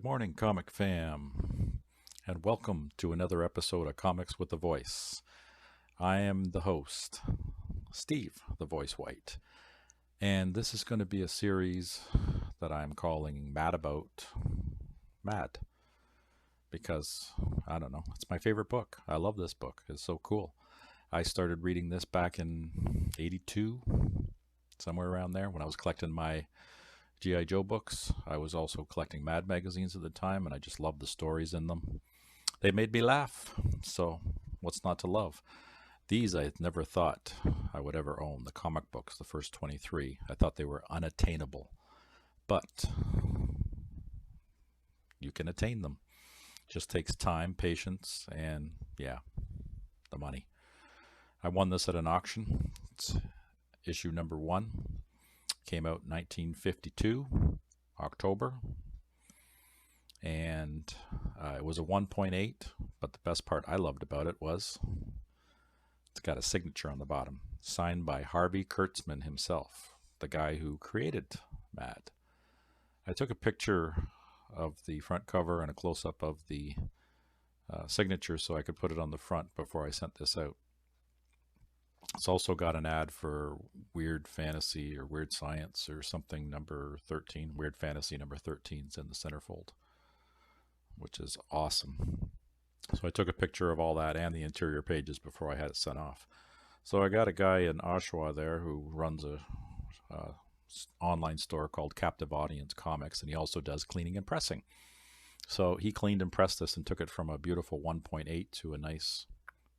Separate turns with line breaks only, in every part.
morning, Comic Fam, and welcome to another episode of Comics with a Voice. I am the host, Steve, the Voice White, and this is going to be a series that I'm calling Mad About Mad, because, I don't know, it's my favorite book. I love this book. It's so cool. I started reading this back in 82, somewhere around there, when I was collecting my G.I. Joe books. I was also collecting Mad magazines at the time, and I just loved the stories in them. They made me laugh, so what's not to love? These I never thought I would ever own, the comic books, the first 23. I thought they were unattainable, but you can attain them. Just takes time, patience, and yeah, the money. I won this at an auction. It's issue number 1. Came out in 1952, October, and it was a 1.8, but the best part I loved about it was it's got a signature on the bottom, signed by Harvey Kurtzman himself, the guy who created Mad. I took a picture of the front cover and a close-up of the signature so I could put it on the front before I sent this out. It's also got an ad for Weird Fantasy or Weird Science or something number 13. Weird Fantasy number 13 is in the centerfold, which is awesome. So I took a picture of all that and the interior pages before I had it sent off. So I got a guy in Oshawa there who runs a online store called Captive Audience Comics, and he also does cleaning and pressing. So he cleaned and pressed this and took it from a beautiful 1.8 to a nice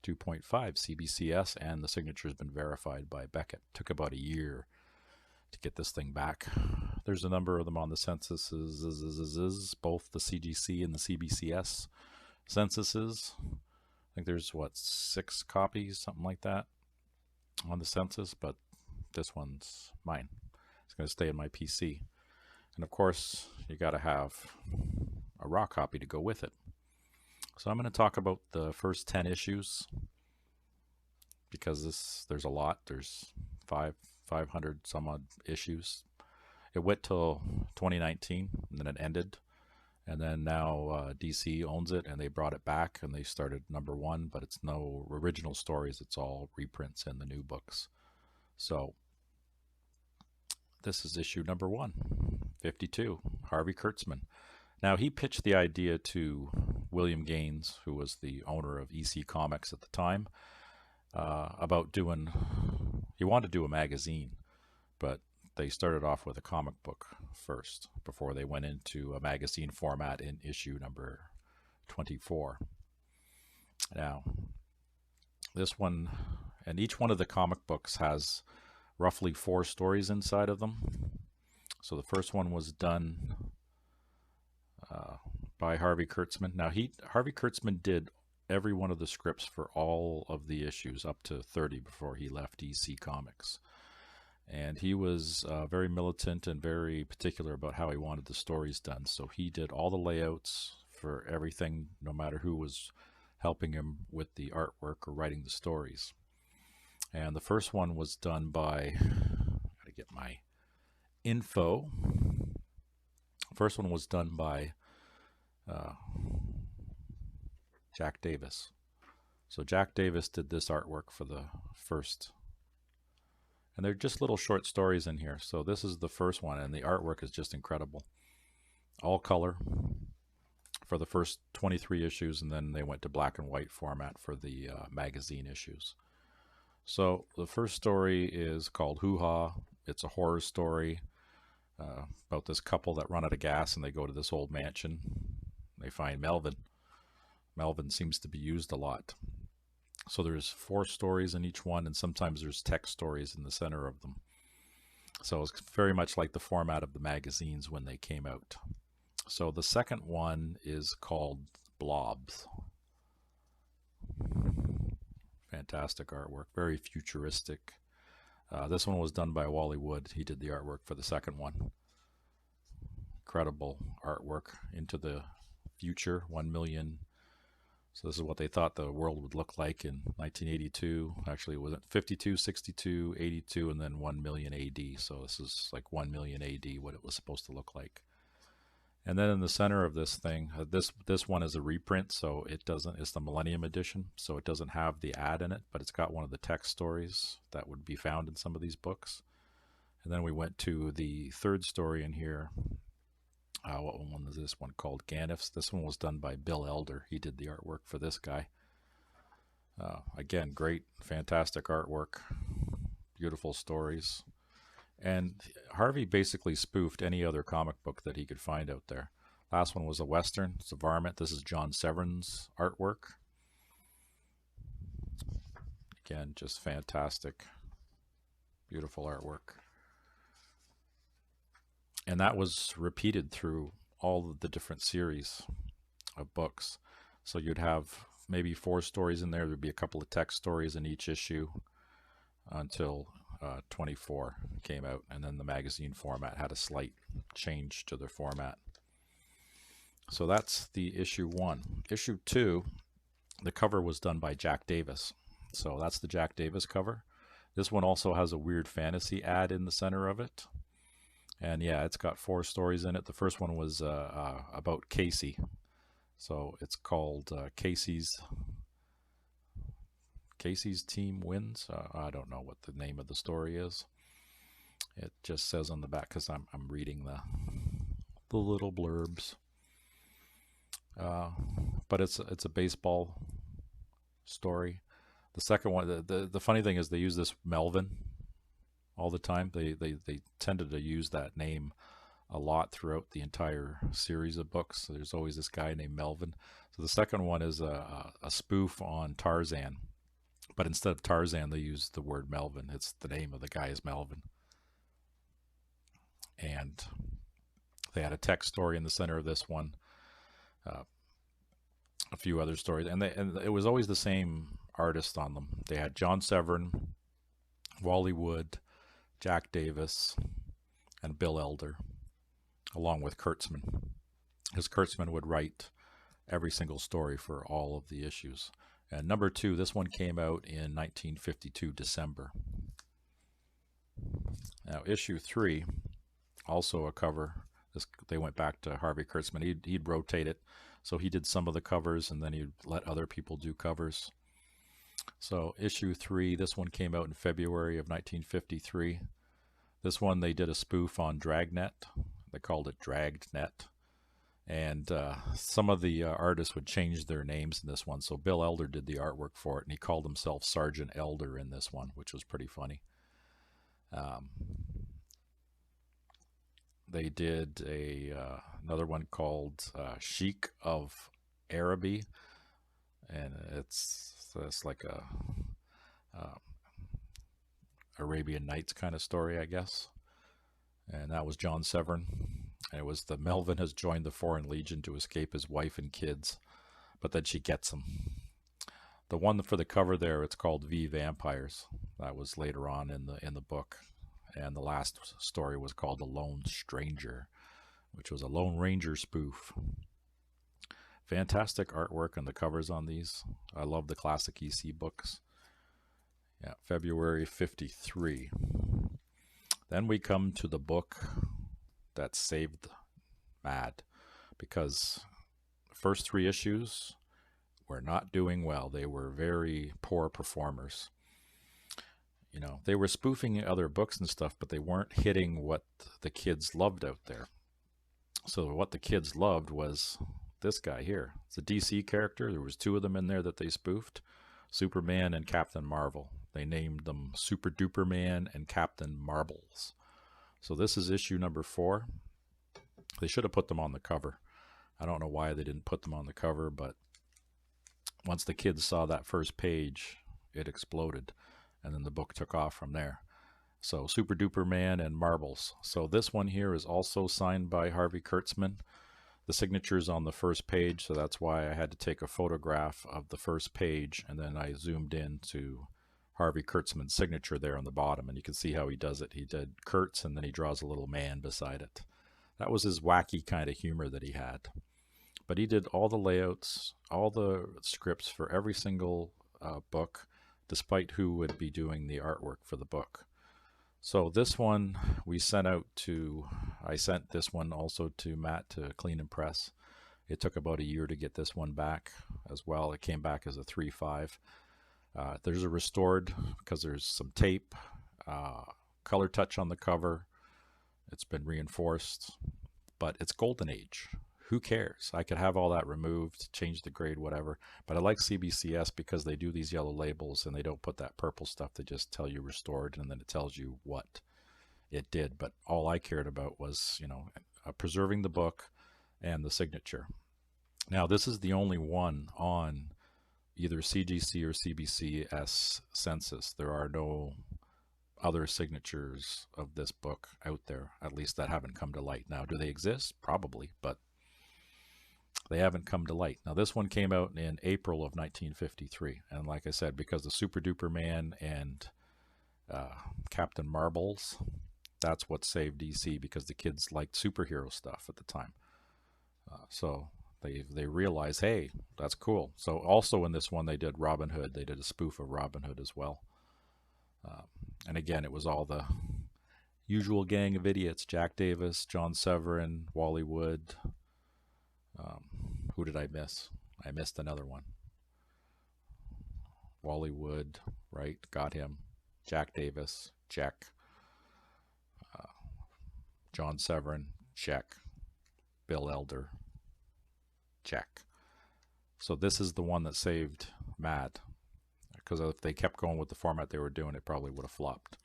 2.5 CBCS, and the signature has been verified by Beckett. Took about a year to get this thing back. There's a number of them on the censuses, both the CGC and the CBCS censuses. I think there's, 6 copies, something like that, on the census, but this one's mine. It's going to stay in my PC. And of course, you got to have a raw copy to go with it. So I'm going to talk about the first 10 issues because there's a lot. There's 500 some odd issues. It went till 2019 and then it ended. And then now DC owns it and they brought it back and they started number 1, but it's no original stories. It's all reprints in the new books. So this is issue number 1, 52, Harvey Kurtzman. Now, he pitched the idea to William Gaines, who was the owner of EC Comics at the time, about he wanted to do a magazine, but they started off with a comic book first before they went into a magazine format in issue number 24. Now, this one, and each one of the comic books has roughly 4 stories inside of them. So the first one was done by Harvey Kurtzman. Now, Harvey Kurtzman did every one of the scripts for all of the issues up to 30 before he left EC Comics. And he was very militant and very particular about how he wanted the stories done. So he did all the layouts for everything, no matter who was helping him with the artwork or writing the stories. And the first one was done by, gotta get my info. First one was done by Jack Davis. So Jack Davis did this artwork for the first. And they're just little short stories in here. So this is the first one, and the artwork is just incredible. All color for the first 23 issues, and then they went to black and white format for the magazine issues. So the first story is called Hoo Ha. It's a horror story about this couple that run out of gas, and they go to this old mansion. They find Melvin. Melvin seems to be used a lot. So there's 4 stories in each one, and sometimes there's text stories in the center of them. So it's very much like the format of the magazines when they came out. So the second one is called Blobs. Fantastic artwork, very futuristic. This one was done by Wally Wood. He did the artwork for the second one. Incredible artwork into the future, 1 million. So this is what they thought the world would look like in 1982. Actually, it was 52, 62, 82, and then 1 million AD. So this is like 1 million AD, what it was supposed to look like. And then in the center of this thing, this one is a reprint, so it doesn't. It's the Millennium Edition, so it doesn't have the ad in it, but it's got one of the text stories that would be found in some of these books. And then we went to the third story in here. What one is this one called? Ganifs. This one was done by Bill Elder. He did the artwork for this guy. Again, great, fantastic artwork, beautiful stories. And Harvey basically spoofed any other comic book that he could find out there. Last one was a Western. It's a varmint. This is John Severn's artwork. Again, just fantastic, beautiful artwork. And that was repeated through all of the different series of books. So you'd have maybe 4 stories in there. There'd be a couple of text stories in each issue until 24 came out, and then the magazine format had a slight change to the format. So that's the issue 1. Issue 2, the cover was done by Jack Davis. So that's the Jack Davis cover. This one also has a weird fantasy ad in the center of it. And yeah, it's got 4 stories in it. The first one was about Casey. So it's called Casey's Team Wins. I don't know what the name of the story is. It just says on the back because I'm reading the little blurbs. But it's a baseball story. The second one, the funny thing is they use this Melvin all the time. They tended to use that name a lot throughout the entire series of books. So there's always this guy named Melvin. So the second one is a spoof on Tarzan. But instead of Tarzan, they use the word Melvin. It's the name of the guy is Melvin. And they had a text story in the center of this one. A few other stories. And it was always the same artist on them. They had John Severn, Wally Wood, Jack Davis, and Bill Elder, along with Kurtzman. Because Kurtzman would write every single story for all of the issues. And number 2, this one came out in 1952, December. Now, issue 3, also a cover. They went back to Harvey Kurtzman. He'd rotate it. So he did some of the covers, and then he'd let other people do covers. So issue 3, this one came out in February of 1953. This one, they did a spoof on Dragnet. They called it Dragnet. And some of the artists would change their names in this one. So Bill Elder did the artwork for it, and he called himself Sergeant Elder in this one, which was pretty funny. They did another one called Sheik of Araby, and it's like a Arabian Nights kind of story, I guess. And that was John Severn. And it was the Melvin has joined the Foreign Legion to escape his wife and kids, but then she gets him. The one for the cover there, it's called V Vampires. That was later on in the book. And the last story was called The Lone Stranger, which was a Lone Ranger spoof. Fantastic artwork on the covers on these. I love the classic EC books. Yeah, February 53. Then we come to the book that saved Mad, because the first 3 issues were not doing well. They were very poor performers. You know, they were spoofing other books and stuff, but they weren't hitting what the kids loved out there. So what the kids loved was this guy here. It's a DC character. There was 2 of them in there that they spoofed, Superman and Captain Marvel. They named them Super Duper Man and Captain Marbles. So this is issue number 4. They should have put them on the cover. I don't know why they didn't put them on the cover, but once the kids saw that first page, it exploded. And then the book took off from there. So Super Duper Man and Marbles. So this one here is also signed by Harvey Kurtzman. The signature's on the first page, so that's why I had to take a photograph of the first page, and then I zoomed in to Harvey Kurtzman's signature there on the bottom, and you can see how he does it. He did Kurtz, and then he draws a little man beside it. That was his wacky kind of humor that he had. But he did all the layouts, all the scripts for every single book, despite who would be doing the artwork for the book. So this one we sent out to, I sent this one also to Matt to clean and press. It took about a year to get this one back as well. It came back as a 3.5. There's a restored because there's some tape, uh, color touch on the cover. It's been reinforced, but it's Golden Age. Who cares? I could have all that removed, change the grade, whatever. But I like CBCS because they do these yellow labels and they don't put that purple stuff. They just tell you restored and then it tells you what it did. But all I cared about was, preserving the book and the signature. Now, this is the only one on either CGC or CBCS census. There are no other signatures of this book out there, at least that haven't come to light. Now, do they exist? Probably, but they haven't come to light. Now, this one came out in April of 1953. And like I said, because of Super Duper Man and Captain Marbles, that's what saved DC, because the kids liked superhero stuff at the time. So they realized, hey, that's cool. So also in this one, they did Robin Hood. They did a spoof of Robin Hood as well. And again, it was all the usual gang of idiots: Jack Davis, John Severin, Wally Wood. Who did I miss? I missed another one. Wally Wood, right? Got him. Jack Davis, check. John Severin, check. Bill Elder, check. So this is the one that saved Mad, because if they kept going with the format they were doing, it probably would have flopped.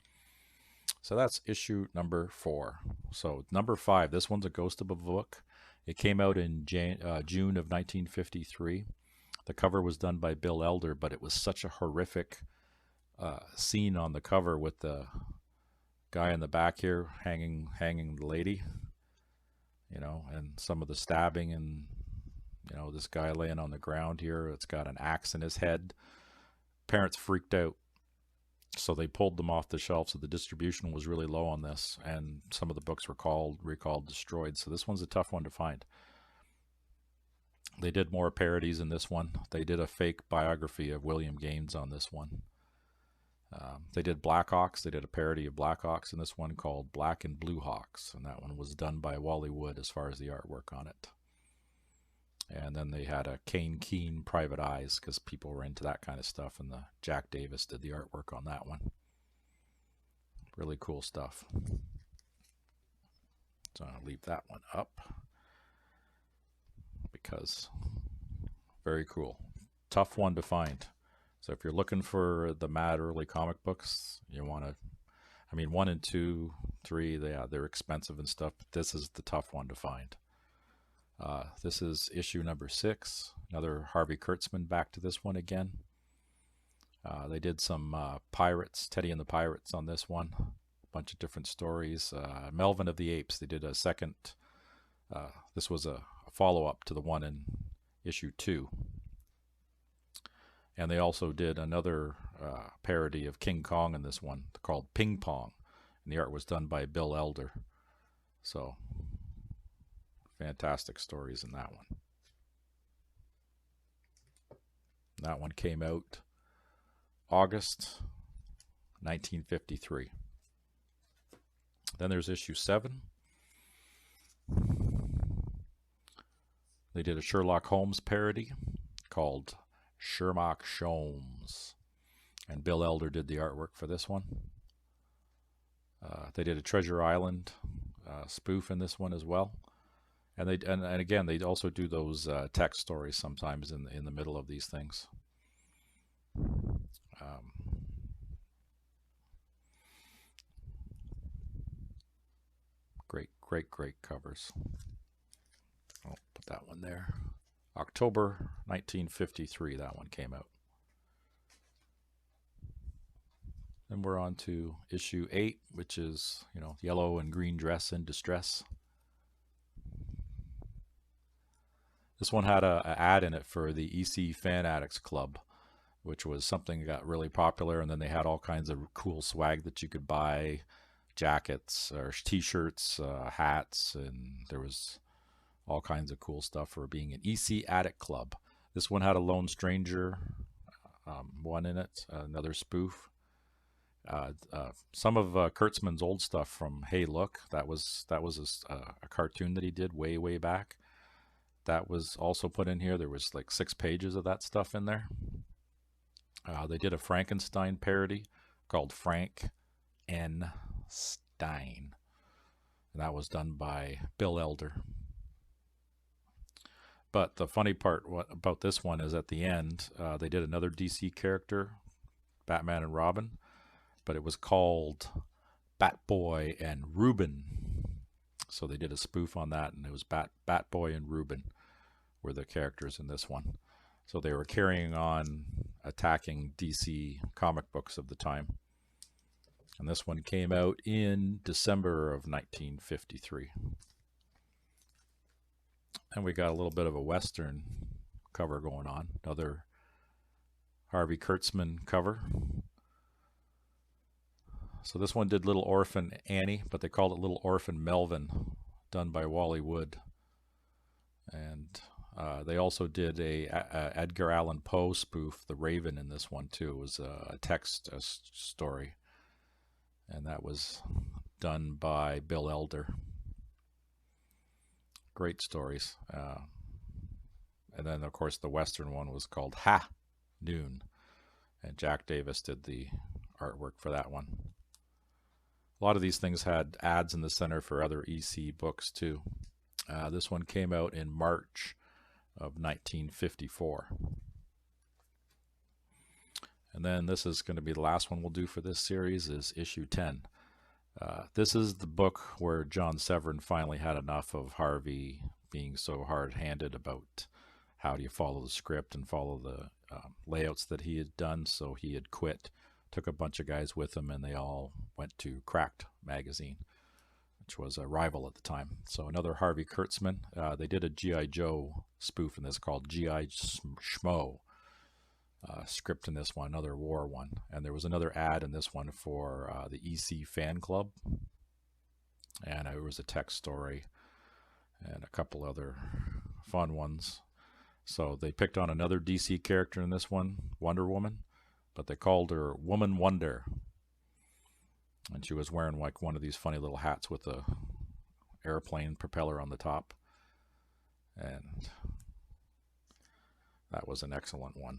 So that's issue number 4. So number 5, this one's a ghost of a book. It came out in June of 1953. The cover was done by Bill Elder, but it was such a horrific scene on the cover with the guy in the back here hanging the lady, and some of the stabbing, and this guy laying on the ground here. It's got an axe in his head. Parents freaked out, so they pulled them off the shelf. So the distribution was really low on this, and some of the books were recalled, destroyed. So this one's a tough one to find. They did more parodies in this one. They did a fake biography of William Gaines on this one. They did Blackhawks. They did a parody of Blackhawks in this one called Black and Blue Hawks, and that one was done by Wally Wood as far as the artwork on it. And then they had a Kane Keen Private Eyes, because people were into that kind of stuff, and the Jack Davis did the artwork on that one. Really cool stuff. So I'll leave that one up because very cool. Tough one to find. So if you're looking for the Mad early comic books, you want to, 1 and 2, 3, they're expensive and stuff, but this is the tough one to find. This is issue number 6. Another Harvey Kurtzman, back to this one again. They did some Pirates, Teddy and the Pirates on this one. A bunch of different stories. Melvin of the Apes, they did a second. This was a follow-up to the one in issue 2. And they also did another parody of King Kong in this one called Ping Pong. And the art was done by Bill Elder. So fantastic stories in that one. That one came out August 1953. Then there's issue 7. They did a Sherlock Holmes parody called Sherlock Sholmes, and Bill Elder did the artwork for this one. They did a Treasure Island spoof in this one as well, and again they also do those text stories sometimes in the middle of these things. Great covers. I'll put that one there. October 1953, that one came out. Then we're on to issue 8, which is, Yellow and Green Dress in Distress. This one had an ad in it for the EC Fan Addicts Club, which was something that got really popular, and then they had all kinds of cool swag that you could buy, jackets or t-shirts, hats, and there was all kinds of cool stuff for being an EC Addict Club. This one had a Lone Stranger one in it, another spoof. Some of Kurtzman's old stuff from Hey Look, that was a cartoon that he did way back. That was also put in here. There was like 6 pages of that stuff in there. They did a Frankenstein parody called Frank N. Stein, and that was done by Bill Elder. But the funny part about this one is at the end, they did another DC character, Batman and Robin, but it was called Batboy and Reuben. So they did a spoof on that, and it was Batboy and Reuben were the characters in this one. So they were carrying on attacking DC comic books of the time. And this one came out in December of 1953. And we got a little bit of a Western cover going on. Another Harvey Kurtzman cover. So this one did Little Orphan Annie, but they called it Little Orphan Melvin, done by Wally Wood. And they also did a Edgar Allan Poe spoof, The Raven, in this one too. It was a text story, and that was done by Bill Elder. Great stories. And then of course the Western one was called Ha Noon, and Jack Davis did the artwork for that one. A lot of these things had ads in the center for other EC books too. This one came out in March of 1954. And then this is going to be the last one we'll do for this series, is issue 10. This is the book where John Severin finally had enough of Harvey being so hard-handed about how do you follow the script and follow the layouts that he had done. So he had quit, took a bunch of guys with him, and they all went to Cracked magazine, which was a rival at the time. So another Harvey Kurtzman. They did a G.I. Joe spoof in this called G.I. Schmo. Script in this one, another war one. And there was another ad in this one for the EC fan club. And it was a text story and a couple other fun ones. So they picked on another DC character in this one, Wonder Woman, but they called her Woman Wonder. And she was wearing like one of these funny little hats with a airplane propeller on the top. And that was an excellent one.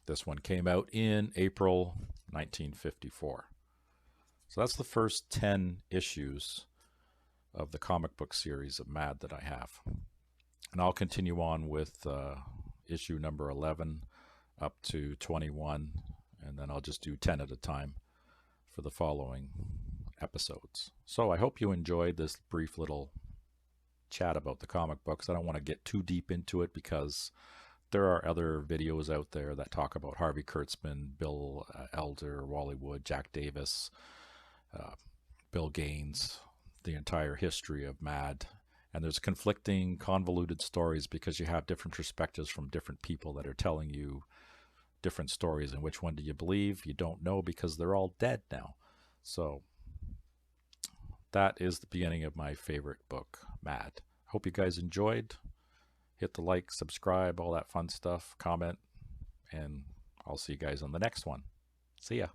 This one came out in April 1954. So that's the first 10 issues of the comic book series of Mad that I have. And I'll continue on with issue number 11 up to 21, and then I'll just do 10 at a time for the following episodes. So I hope you enjoyed this brief little chat about the comic books. I don't want to get too deep into it because there are other videos out there that talk about Harvey Kurtzman, Bill Elder, Wally Wood, Jack Davis, Bill Gaines, the entire history of Mad. And there's conflicting, convoluted stories because you have different perspectives from different people that are telling you different stories. And which one do you believe? You don't know because they're all dead now. So that is the beginning of my favorite book, Mad. Hope you guys enjoyed. Hit the like, subscribe, all that fun stuff, comment, and I'll see you guys on the next one. See ya.